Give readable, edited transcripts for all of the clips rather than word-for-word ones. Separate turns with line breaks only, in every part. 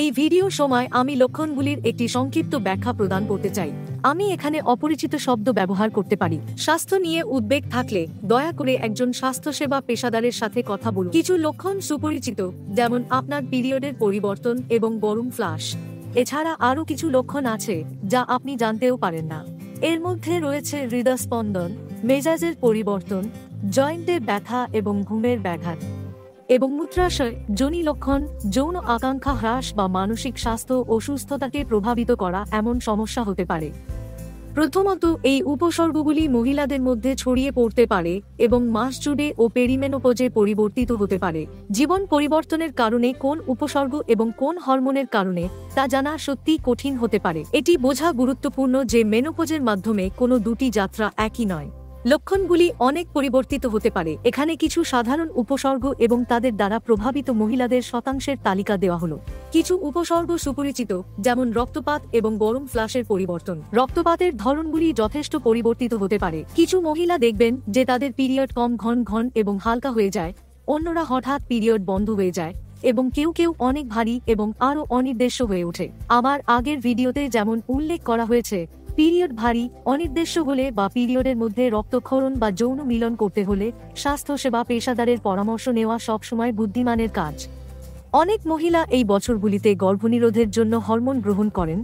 এই ভিডিও সময় আমি লক্ষণগুলির একটি সংক্ষিপ্ত ব্যাখ্যা প্রদান করতে চাই। আমি এখানে অপরিচিত শব্দ ব্যবহার করতে পারি। স্বাস্থ্য নিয়ে উদ্বেগ থাকলে দয়া করে একজন স্বাস্থ্যসেবা পেশাদারের সাথে কথা বলুন। কিছু লক্ষণ সুপরিচিত, যেমন আপনার পিরিয়ডের পরিবর্তন এবং গরম ফ্লাশ। এছাড়া আরও কিছু লক্ষণ আছে যা আপনি জানতেও পারেন না। এর মধ্যে রয়েছে হৃদস্পন্দন, মেজাজের পরিবর্তন, জয়েন্টে ব্যথা এবং ঘুমের ব্যাঘাত এবং মূত্রাশয়। যোনি লক্ষণ যৌন আকাঙ্ক্ষা হ্রাস বা মানসিক স্বাস্থ্য ও সুস্থতাকে প্রভাবিত করা এমন সমস্যা হতে পারে। প্রথমত, এই উপসর্গগুলি মহিলাদের মধ্যে ছড়িয়ে পড়তে পারে এবং মাস জুড়ে ও পেরিমেনোপজে পরিবর্তিত হতে পারে। জীবন পরিবর্তনের কারণে কোন উপসর্গ এবং কোন হরমোনের কারণে তা জানা সত্যিই কঠিন হতে পারে। এটি বোঝা গুরুত্বপূর্ণ যে মেনোপজের মাধ্যমে কোনো দুটি যাত্রা একই নয়। লক্ষণগুলি অনেক পরিবর্তিত হতে পারে। এখানে কিছু সাধারণ উপসর্গ এবং তাদের দ্বারা প্রভাবিত মহিলাদের শতাংশের তালিকা দেওয়া হলো। কিছু উপসর্গ সুপরিচিত, যেমন রক্তপাত এবং গরম ফ্লাশের পরিবর্তন। রক্তপাতের ধরনগুলি যথেষ্ট পরিবর্তিত হতে পারে। কিছু মহিলা দেখবেন যে তাদের পিরিয়ড কম ঘন ঘন এবং হালকা হয়ে যায়, অন্যরা হঠাৎ পিরিয়ড বন্ধ হয়ে যায় এবং কেউ কেউ অনেক ভারী এবং আরও অনির্দেশ্য হয়ে ওঠে। আমার আগের ভিডিওতে যেমন উল্লেখ করা হয়েছে, পিরিয়ড ভারী, অনির্দেশ্য হলে বা পিরিয়ডের মধ্যে রক্তক্ষরণ বা যৌন মিলন করতে হলে স্বাস্থ্যসেবা পেশাদারের পরামর্শ নেওয়া সবসময় বুদ্ধিমানের কাজ। অনেক মহিলা এই বছরগুলিতে গর্ভনিরোধের জন্য হরমোন গ্রহণ করেন,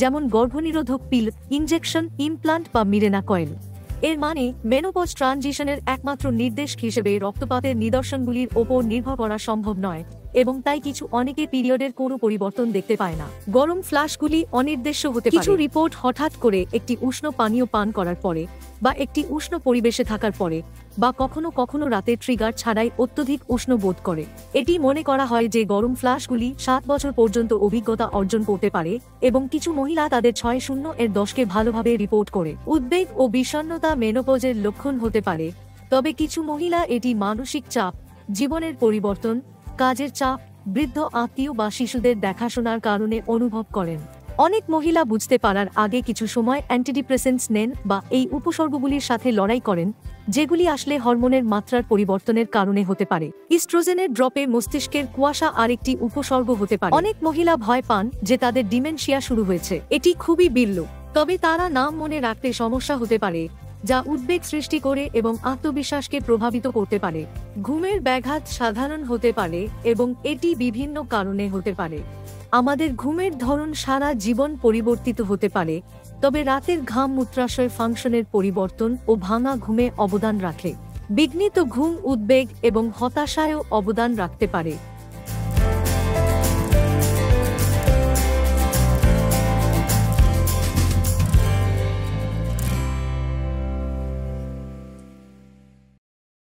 যেমন গর্ভনিরোধক পিল, ইনজেকশন, ইমপ্লান্ট বা মিরেনা কয়েল। এর মানে মেনোপজ ট্রানজিশনের একমাত্র নির্দেশ হিসেবে রক্তপাতের নিদর্শনগুলির ওপর নির্ভর করা সম্ভব নয় এবং তাই অনেকে পিরিয়ডের কোনো পরিবর্তন দেখতে পায় না। গরম ফ্লাশগুলি অনির্দেশ্য হতে পারে। কিছু রিপোর্ট হঠাৎ করে একটি উষ্ণ পানীয় পান করার পরে বা একটি উষ্ণ পরিবেশে থাকার পরে বা কখনো কখনো রাতে ট্রিগার ছাড়াই অত্যধিক উষ্ণ বোধ করে। এটি মনে করা হয় যে গরম ফ্লাশগুলি 7 বছর পর্যন্ত অভিজ্ঞতা অর্জন করতে পারে এবং কিছু মহিলা তাদের 6-0-10কে ভালোভাবে রিপোর্ট করে। উদ্বেগ ও বিষণ্ণতা মেনোপজের লক্ষণ হতে পারে, তবে কিছু মহিলা এটি মানসিক চাপ, জীবনের পরিবর্তন, কাজের চাপ, বৃদ্ধ আত্মীয় বা শিশুদের দেখাশোনার কারণে অনুভব করেন। অনেক মহিলা বুঝতে পারার আগে কিছু সময় অ্যান্টিডিপ্রেসেন্টস নেন বা এই উপসর্গগুলির সাথে লড়াই করেন, যেগুলি আসলে হরমোনের মাত্রার পরিবর্তনের কারণে হতে পারে। ইস্ট্রোজেনের ড্রপে মস্তিষ্কের কুয়াশা আরেকটি উপসর্গ হতে পারে। অনেক মহিলা ভয় পান যে তাদের ডিমেনশিয়া শুরু হয়েছে। এটি খুবই বিরল, তবে তারা নাম মনে রাখতে সমস্যা হতে পারে, যা উদ্বেগ সৃষ্টি করে এবং আত্মবিশ্বাসকে প্রভাবিত করতে পারে। ঘুমের ব্যাঘাত সাধারণ হতে পারে এবং এটি বিভিন্ন কারণে হতে পারে। আমাদের ঘুমের ধরন সারা জীবন পরিবর্তিত হতে পারে, তবে রাতের ঘাম মূত্রাশয় ফাংশনের পরিবর্তন ও ভাঙা ঘুমে অবদান রাখে। বিঘ্নিত ঘুম উদ্বেগ এবং হতাশায়ও অবদান রাখতে পারে।